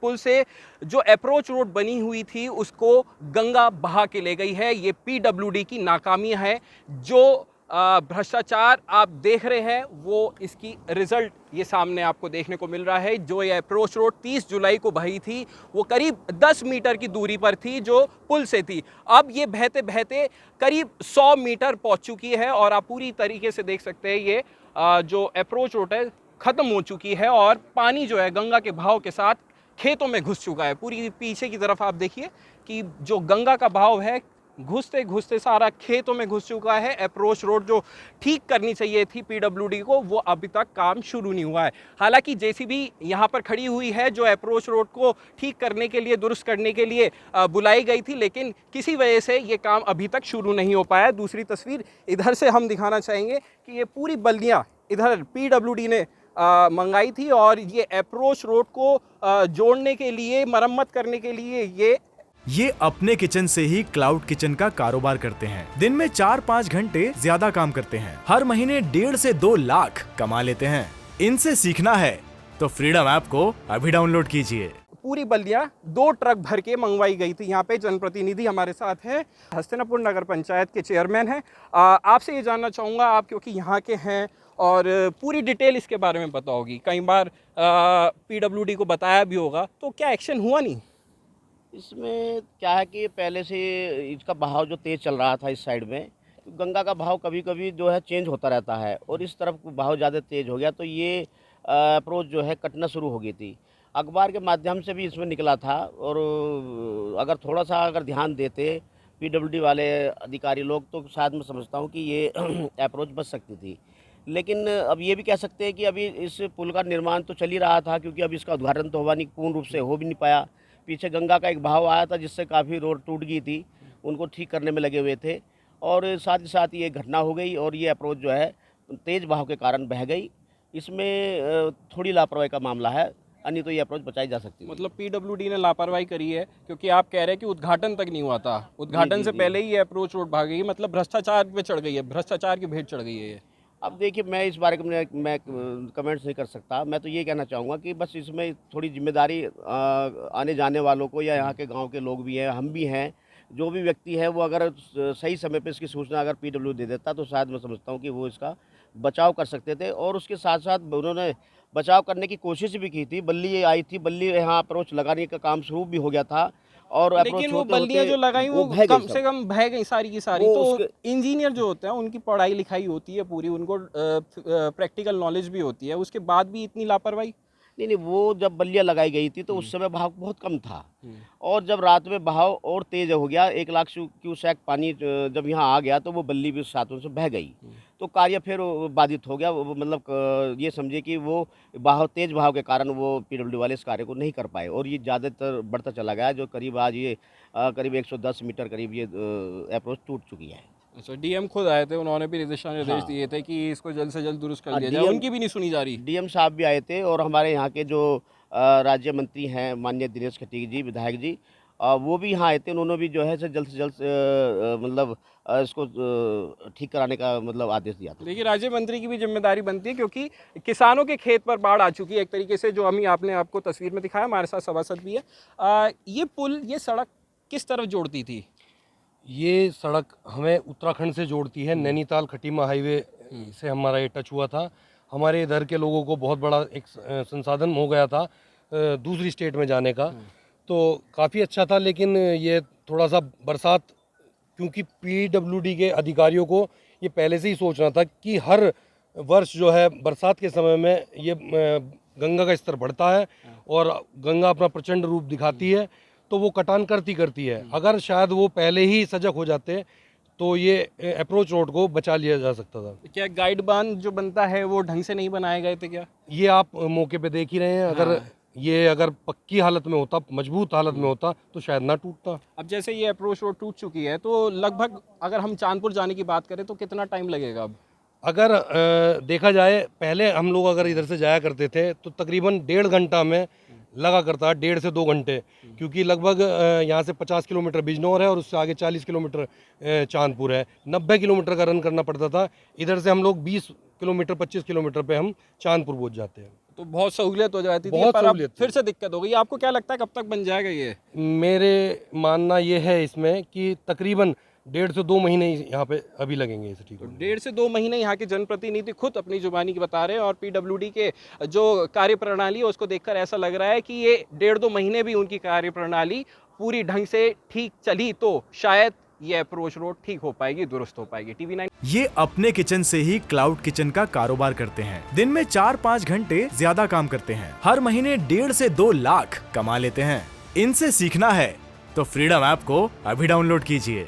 पुल से जो approach road बनी हुई थी उसको गंगा बहा के ले गई है। ये पीडब्ल्यूडी की नाकामी है। जो भ्रष्टाचार आप देख रहे हैं वो इसकी रिजल्ट ये सामने आपको देखने को मिल रहा है। जो ये अप्रोच रोड 30 जुलाई को बही थी वो करीब 10 मीटर की दूरी पर थी जो पुल से थी। अब ये बहते बहते करीब 100 मीटर पहुंच चुकी है और आप पूरी तरीके से देख सकते हैं ये जो अप्रोच रोड है ख़त्म हो चुकी है और पानी जो है गंगा के बहाव के साथ खेतों में घुस चुका है। पूरी पीछे की तरफ आप देखिए कि जो गंगा का बहाव है घुसते घुसते सारा खेतों में घुस चुका है। अप्रोच रोड जो ठीक करनी चाहिए थी पीडब्ल्यूडी को वो अभी तक काम शुरू नहीं हुआ है। हालांकि जेसीबी यहाँ पर खड़ी हुई है जो अप्रोच रोड को ठीक करने के लिए दुरुस्त करने के लिए बुलाई गई थी, लेकिन किसी वजह से ये काम अभी तक शुरू नहीं हो पाया। दूसरी तस्वीर इधर से हम दिखाना चाहेंगे कि ये पूरी बल्लियाँ इधर पीडब्ल्यूडी ने मंगाई थी और ये अप्रोच रोड को जोड़ने के लिए मरम्मत करने के लिए ये अपने किचन से ही क्लाउड किचन का कारोबार करते हैं। दिन में 4-5 घंटे ज्यादा काम करते हैं। हर महीने 1.5 से 2 लाख कमा लेते हैं। इनसे सीखना है तो फ्रीडम ऐप को अभी डाउनलोड कीजिए। पूरी बल्लियां 2 ट्रक भर के मंगवाई गई थी। यहाँ पे जनप्रतिनिधि हमारे साथ हैं, हस्तिनापुर नगर पंचायत के चेयरमैन हैं। आपसे ये जानना चाहूँगा, आप क्योंकि यहाँ के हैं और पूरी डिटेल इसके बारे में पता होगी, कई बार पीडब्ल्यूडी को बताया भी होगा, तो क्या एक्शन हुआ नहीं? इसमें क्या है कि पहले से इसका बहाव जो तेज़ चल रहा था इस साइड में, गंगा का बहाव कभी कभी जो है चेंज होता रहता है और इस तरफ बहाव ज़्यादा तेज़ हो गया तो ये अप्रोच जो है कटना शुरू हो गई थी। अखबार के माध्यम से भी इसमें निकला था और अगर थोड़ा सा ध्यान देते पीडब्ल्यूडी वाले अधिकारी लोग तो शायद मैं समझता हूँ कि ये अप्रोच बच सकती थी। लेकिन अब ये भी कह सकते हैं कि अभी इस पुल का निर्माण तो चल ही रहा था क्योंकि अभी इसका उद्घाटन तो हुआ नहीं, पूर्ण रूप से हो भी नहीं पाया। पीछे गंगा का एक बहाव आया था जिससे काफ़ी रोड टूट गई थी, उनको ठीक करने में लगे हुए थे और साथ ही साथ ये घटना हो गई और ये अप्रोच जो है तेज़ बहाव के कारण बह गई। इसमें थोड़ी लापरवाही का मामला है, अन्य तो ये अप्रोच बचाई जा सकती है। मतलब पीडब्ल्यूडी ने लापरवाही करी है क्योंकि आप कह रहे हैं कि उद्घाटन तक नहीं हुआ था, उद्घाटन से पहले ही ये अप्रोच रोड भाग गई, मतलब भ्रष्टाचार पे चढ़ गई है, भ्रष्टाचार की भेंट चढ़ गई है ये। अब देखिए मैं इस बारे में मैं कमेंट्स नहीं कर सकता। मैं तो ये कहना चाहूँगा कि बस इसमें थोड़ी जिम्मेदारी आने जाने वालों को या यहाँ के गांव के लोग भी हैं, हम भी हैं, जो भी व्यक्ति है वो अगर सही समय पे इसकी सूचना अगर पीडब्ल्यू दे देता तो शायद मैं समझता हूँ कि वो इसका बचाव कर सकते थे। और उसके साथ साथ उन्होंने बचाव करने की कोशिश भी की थी। बल्ली आई थी, बल्ली यहाँ अप्रोच लगाने का काम शुरू भी हो गया था और लेकिन वो बल्लियां जो लगाई वो कम से कम बह गई सारी की सारी। तो इंजीनियर जो होते हैं उनकी पढ़ाई लिखाई होती है पूरी, उनको प्रैक्टिकल नॉलेज भी होती है, उसके बाद भी इतनी लापरवाही? नहीं, वो जब बल्लियाँ लगाई गई थी तो उस समय बहाव बहुत कम था और जब रात में बहाव और तेज़ हो गया, 1 लाख क्यूसेक पानी जब यहाँ आ गया तो वो बल्ली भी साथों से बह गई तो कार्य फिर बाधित हो गया। मतलब ये समझिए कि वो तेज़ बहाव के कारण वो पीडब्ल्यू वाले इस कार्य को नहीं कर पाए और ये ज़्यादातर बढ़ता चला गया जो करीब आज ये करीब 110 मीटर करीब ये अप्रोच टूट चुकी है। अच्छा, डीएम खुद आए थे, उन्होंने भी दिशा निर्देश दिए थे कि इसको जल्द से जल्द दुरुस्त कर दिया जाए, उनकी भी नहीं सुनी जा रही। डीएम साहब भी आए थे और हमारे यहाँ के जो राज्य मंत्री हैं माननीय दिनेश खटीक जी, विधायक जी, वो भी यहाँ आए थे। उन्होंने भी जो है जल्द से जल्द मतलब इसको ठीक कराने का मतलब आदेश दिया था। देखिए, राज्य मंत्री की भी जिम्मेदारी बनती है क्योंकि किसानों के खेत पर बाढ़ आ चुकी है एक तरीके से, जो अभी आपने आपको तस्वीर में दिखाया। हमारे साथ सभासद भी है। ये पुल, ये सड़क किस तरफ जोड़ती थी? ये सड़क हमें उत्तराखंड से जोड़ती है, नैनीताल खटीमा हाईवे से हमारा ये टच हुआ था। हमारे इधर के लोगों को बहुत बड़ा एक संसाधन हो गया था दूसरी स्टेट में जाने का, तो काफ़ी अच्छा था। लेकिन ये थोड़ा सा बरसात, क्योंकि पीडब्ल्यूडी के अधिकारियों को ये पहले से ही सोचना था कि हर वर्ष जो है बरसात के समय में ये गंगा का स्तर बढ़ता है और गंगा अपना प्रचंड रूप दिखाती है, तो वो कटान करती है। अगर शायद वो पहले ही सजग हो जाते तो ये अप्रोच रोड को बचा लिया जा सकता था। क्या गाइड बांध जो बनता है वो ढंग से नहीं बनाए गए थे क्या? ये आप मौके पे देख ही रहे हैं। अगर पक्की हालत में होता, मजबूत हालत में होता तो शायद ना टूटता। अब जैसे ये अप्रोच रोड टूट चुकी है तो लगभग अगर हम चांदपुर जाने की बात करें तो कितना टाइम लगेगा अब? अगर देखा जाए, पहले हम लोग अगर इधर से जाया करते थे तो तकरीबन 1.5 घंटा में लगा करता है, 1.5 से 2 घंटे, क्योंकि लगभग यहाँ से 50 किलोमीटर बिजनौर है और उससे आगे 40 किलोमीटर चांदपुर है। 90 किलोमीटर का रन करना पड़ता था। इधर से हम लोग 20 किलोमीटर 25 किलोमीटर पे हम चांदपुर पहुँच जाते हैं। तो बहुत सहूलियत हो जाती थी, बहुत पर अब सहूलियत फिर से दिक्कत हो गई। आपको क्या लगता है कब तक बन जाएगा ये? मेरे मानना ये है इसमें कि तकरीबन 1.5 से 2 महीने यहाँ पे अभी लगेंगे इसे ठीक तो होने में। 1.5 से 2 महीने यहाँ के जनप्रतिनिधि खुद अपनी जुबानी की बता रहे हैं, और पीडब्ल्यूडी के जो कार्यप्रणाली है उसको देखकर ऐसा लग रहा है कि ये 1.5-2 महीने भी उनकी कार्यप्रणाली पूरी ढंग से ठीक चली तो शायद ये अप्रोच रोड ठीक हो पाएगी, दुरुस्त हो पाएगी। TV9 ये अपने किचन से ही क्लाउड किचन का कारोबार करते हैं। दिन में 4-5 घंटे ज्यादा काम करते हैं। हर महीने 1.5 से 2 लाख कमा लेते हैं। इनसे सीखना है तो फ्रीडम ऐप को अभी डाउनलोड कीजिए।